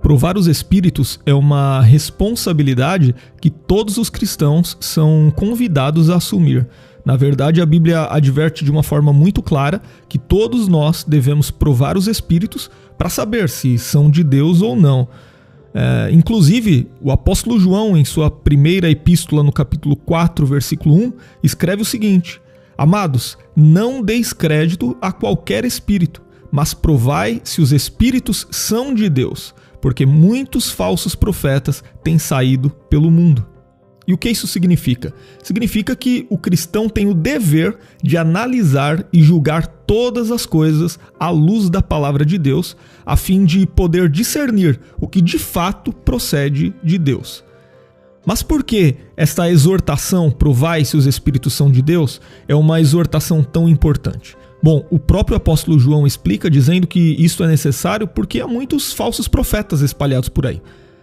Provar os espíritos é uma responsabilidade que todos os cristãos são convidados a assumir. Na verdade, a Bíblia adverte de uma forma muito clara que todos nós devemos provar os espíritos para saber se são de Deus ou não. Inclusive, o apóstolo João, em sua primeira epístola, no capítulo 4, versículo 1, escreve o seguinte: Amados, não deis crédito a qualquer espírito, mas provai se os espíritos são de Deus, porque muitos falsos profetas têm saído pelo mundo. E o que isso significa? Significa que o cristão tem o dever de analisar e julgar todas as coisas à luz da palavra de Deus, a fim de poder discernir o que de fato procede de Deus. Mas por que esta exortação, provai se os espíritos são de Deus, é uma exortação tão importante? Bom, o próprio apóstolo João explica dizendo que isso é necessário porque há muitos falsos profetas espalhados por aí.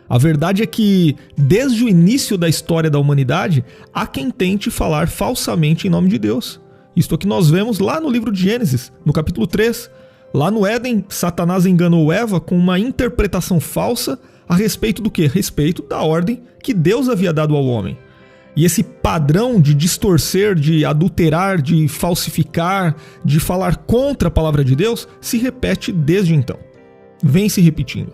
A verdade é que, desde o início da história da humanidade, há quem tente falar falsamente em nome de Deus. Isto é que nós vemos lá no livro de Gênesis, no capítulo 3. Lá no Éden, Satanás enganou Eva com uma interpretação falsa a respeito do quê? A respeito da ordem que Deus havia dado ao homem. E esse padrão de distorcer, de adulterar, de falsificar, de falar contra a palavra de Deus, se repete desde então. Vem se repetindo.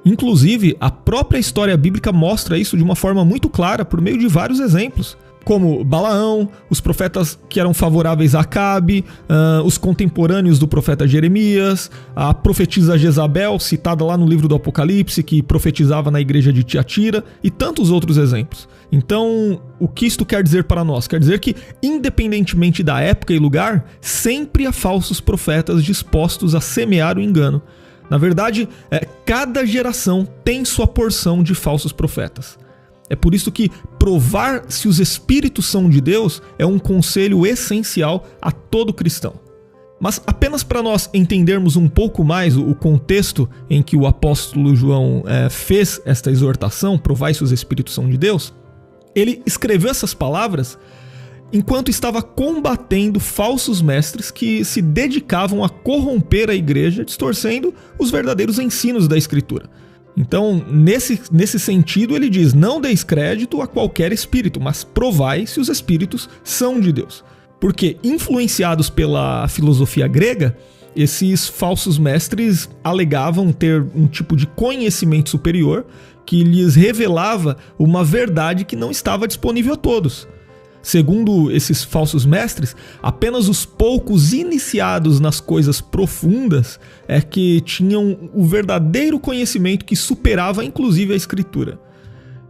Inclusive, a própria história bíblica mostra isso de uma forma muito clara por meio de vários exemplos, como Balaão, os profetas que eram favoráveis a Acabe, os contemporâneos do profeta Jeremias, a profetisa Jezabel, citada lá no livro do Apocalipse, que profetizava na igreja de Tiatira, e tantos outros exemplos. Então, o que isto quer dizer para nós? Quer dizer que, independentemente da época e lugar, sempre há falsos profetas dispostos a semear o engano. Na verdade, cada geração tem sua porção de falsos profetas. É por isso que provar se os espíritos são de Deus é um conselho essencial a todo cristão. Mas apenas para nós entendermos um pouco mais o contexto em que o apóstolo João fez esta exortação, provai se os espíritos são de Deus, ele escreveu essas palavras enquanto estava combatendo falsos mestres que se dedicavam a corromper a igreja, distorcendo os verdadeiros ensinos da Escritura. Então, nesse sentido, ele diz: não deis crédito a qualquer espírito, mas provai se os espíritos são de Deus. Porque, influenciados pela filosofia grega, esses falsos mestres alegavam ter um tipo de conhecimento superior que lhes revelava uma verdade que não estava disponível a todos. Segundo esses falsos mestres, apenas os poucos iniciados nas coisas profundas é que tinham o verdadeiro conhecimento que superava inclusive a Escritura.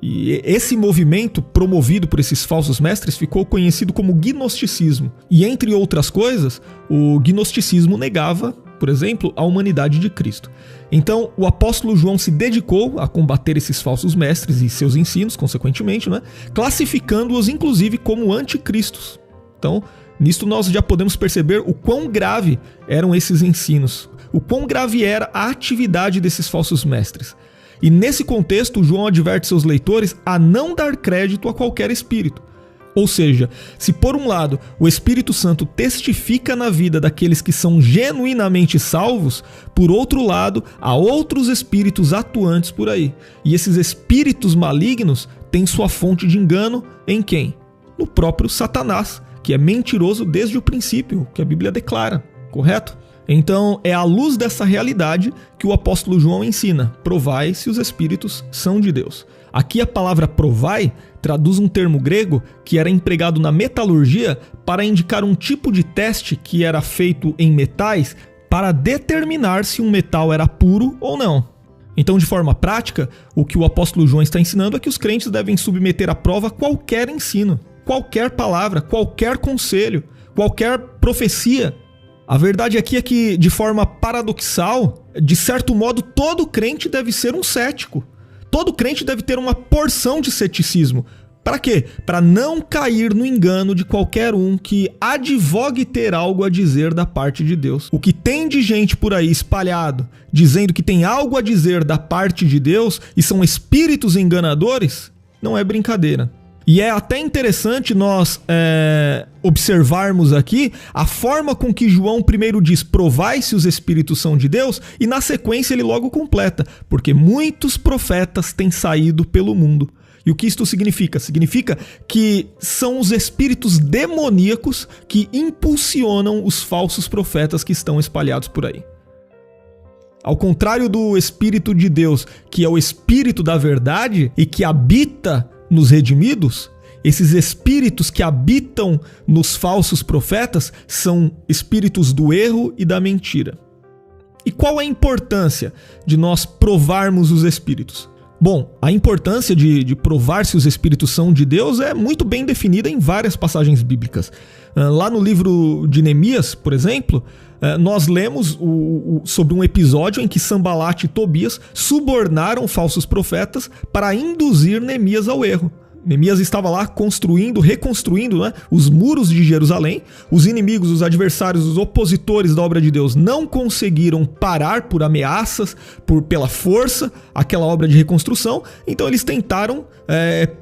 E esse movimento promovido por esses falsos mestres ficou conhecido como gnosticismo. E entre outras coisas, o gnosticismo negava, por exemplo, a humanidade de Cristo. Então, o apóstolo João se dedicou a combater esses falsos mestres e seus ensinos, consequentemente, classificando-os inclusive como anticristos. Então, nisto nós já podemos perceber o quão grave eram esses ensinos, o quão grave era a atividade desses falsos mestres. E nesse contexto, João adverte seus leitores a não dar crédito a qualquer espírito. Ou seja, se por um lado o Espírito Santo testifica na vida daqueles que são genuinamente salvos, por outro lado há outros espíritos atuantes por aí. E esses espíritos malignos têm sua fonte de engano em quem? No próprio Satanás, que é mentiroso desde o princípio, que a Bíblia declara, correto? Então é à luz dessa realidade que o apóstolo João ensina: provai se os espíritos são de Deus. Aqui a palavra provai traduz um termo grego que era empregado na metalurgia para indicar um tipo de teste que era feito em metais para determinar se um metal era puro ou não. Então, de forma prática, o que o apóstolo João está ensinando é que os crentes devem submeter à prova qualquer ensino, qualquer palavra, qualquer conselho, qualquer profecia. A verdade aqui é que, de forma paradoxal, de certo modo, todo crente deve ser um cético. Todo crente deve ter uma porção de ceticismo. Para quê? Para não cair no engano de qualquer um que advogue ter algo a dizer da parte de Deus. O que tem de gente por aí espalhado, dizendo que tem algo a dizer da parte de Deus e são espíritos enganadores, não é brincadeira. E é até interessante nós observarmos aqui a forma com que João primeiro diz: provai se os espíritos são de Deus, e na sequência ele logo completa: porque muitos profetas têm saído pelo mundo. E o que isto significa? Significa que são os espíritos demoníacos que impulsionam os falsos profetas que estão espalhados por aí. Ao contrário do Espírito de Deus, que é o Espírito da verdade e que habita nos redimidos, esses espíritos que habitam nos falsos profetas são espíritos do erro e da mentira. E qual a importância de nós provarmos os espíritos? Bom, a importância de provar se os espíritos são de Deus é muito bem definida em várias passagens bíblicas. Lá no livro de Neemias, por exemplo, nós lemos sobre um episódio em que Sanbalat e Tobias subornaram falsos profetas para induzir Neemias ao erro. Neemias estava lá reconstruindo, né, os muros de Jerusalém. Os inimigos, os adversários, os opositores da obra de Deus não conseguiram parar por ameaças, pela força, aquela obra de reconstrução. Então eles tentaram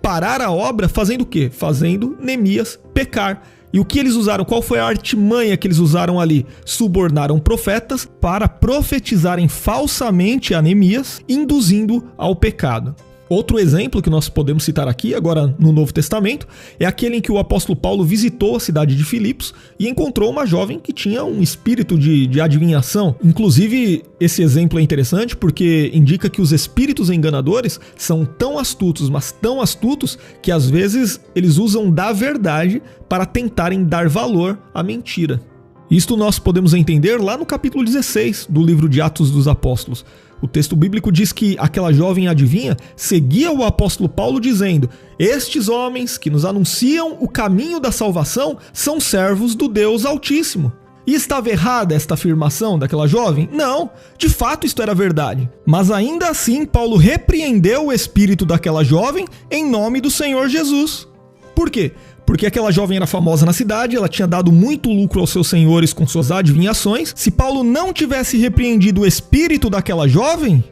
parar a obra fazendo o quê? Fazendo Neemias pecar. E o que eles usaram? Qual foi a artimanha que eles usaram ali? Subornaram profetas para profetizarem falsamente a Neemias, induzindo ao pecado. Outro exemplo que nós podemos citar aqui, agora no Novo Testamento, é aquele em que o apóstolo Paulo visitou a cidade de Filipos e encontrou uma jovem que tinha um espírito de adivinhação. Inclusive, esse exemplo é interessante porque indica que os espíritos enganadores são tão astutos, mas tão astutos, que às vezes eles usam da verdade para tentarem dar valor à mentira. Isto nós podemos entender lá no capítulo 16 do livro de Atos dos Apóstolos. O texto bíblico diz que aquela jovem adivinha seguia o apóstolo Paulo dizendo: estes homens que nos anunciam o caminho da salvação são servos do Deus Altíssimo. E estava errada esta afirmação daquela jovem? Não, de fato isto era verdade. Mas ainda assim Paulo repreendeu o espírito daquela jovem em nome do Senhor Jesus. Por quê? Porque aquela jovem era famosa na cidade, ela tinha dado muito lucro aos seus senhores com suas adivinhações. Se Paulo não tivesse repreendido o espírito daquela jovem,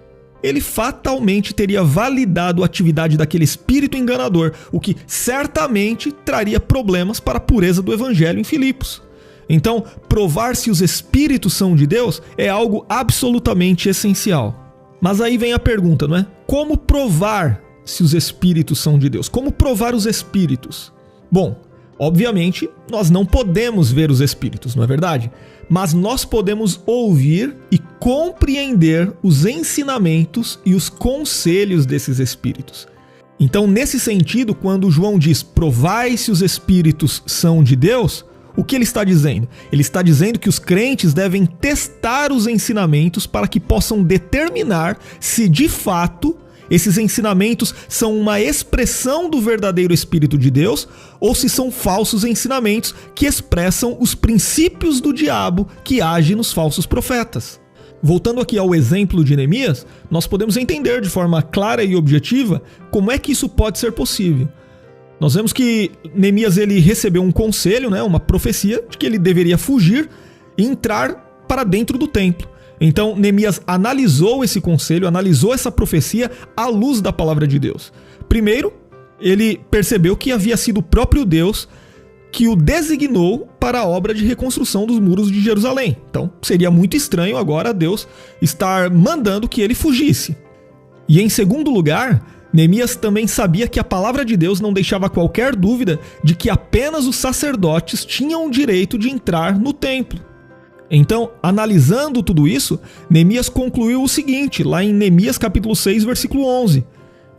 ele fatalmente teria validado a atividade daquele espírito enganador, o que certamente traria problemas para a pureza do evangelho em Filipos. Então, provar se os espíritos são de Deus é algo absolutamente essencial. Mas aí vem a pergunta, não é? Como provar se os espíritos são de Deus? Como provar os espíritos? Bom, obviamente, nós não podemos ver os espíritos, não é verdade? Mas nós podemos ouvir e compreender os ensinamentos e os conselhos desses espíritos. Então, nesse sentido, quando João diz: provai se os espíritos são de Deus, o que ele está dizendo? Ele está dizendo que os crentes devem testar os ensinamentos para que possam determinar se de fato esses ensinamentos são uma expressão do verdadeiro Espírito de Deus ou se são falsos ensinamentos que expressam os princípios do diabo que age nos falsos profetas. Voltando aqui ao exemplo de Neemias, nós podemos entender de forma clara e objetiva como é que isso pode ser possível. Nós vemos que Neemias ele recebeu um conselho, uma profecia de que ele deveria fugir e entrar para dentro do templo. Então, Neemias analisou esse conselho, analisou essa profecia à luz da palavra de Deus. Primeiro, ele percebeu que havia sido o próprio Deus que o designou para a obra de reconstrução dos muros de Jerusalém. Então, seria muito estranho agora Deus estar mandando que ele fugisse. E em segundo lugar, Neemias também sabia que a palavra de Deus não deixava qualquer dúvida de que apenas os sacerdotes tinham o direito de entrar no templo. Então, analisando tudo isso, Neemias concluiu o seguinte, lá em Neemias capítulo 6, versículo 11.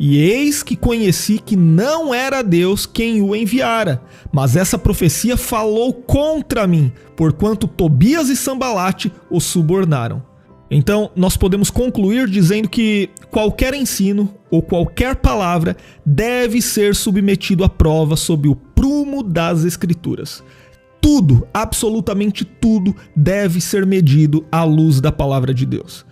E eis que conheci que não era Deus quem o enviara, mas essa profecia falou contra mim, porquanto Tobias e Sanbalat o subornaram. Então, nós podemos concluir dizendo que qualquer ensino ou qualquer palavra deve ser submetido à prova sob o prumo das Escrituras. Tudo, absolutamente tudo, deve ser medido à luz da palavra de Deus.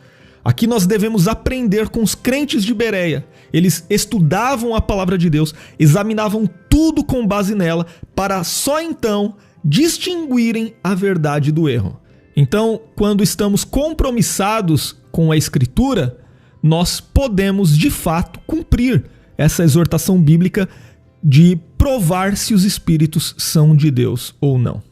Aqui nós devemos aprender com os crentes de Bereia. Eles estudavam a palavra de Deus, examinavam tudo com base nela, para só então distinguirem a verdade do erro. Então, quando estamos compromissados com a Escritura, nós podemos de fato cumprir essa exortação bíblica de provar se os espíritos são de Deus ou não.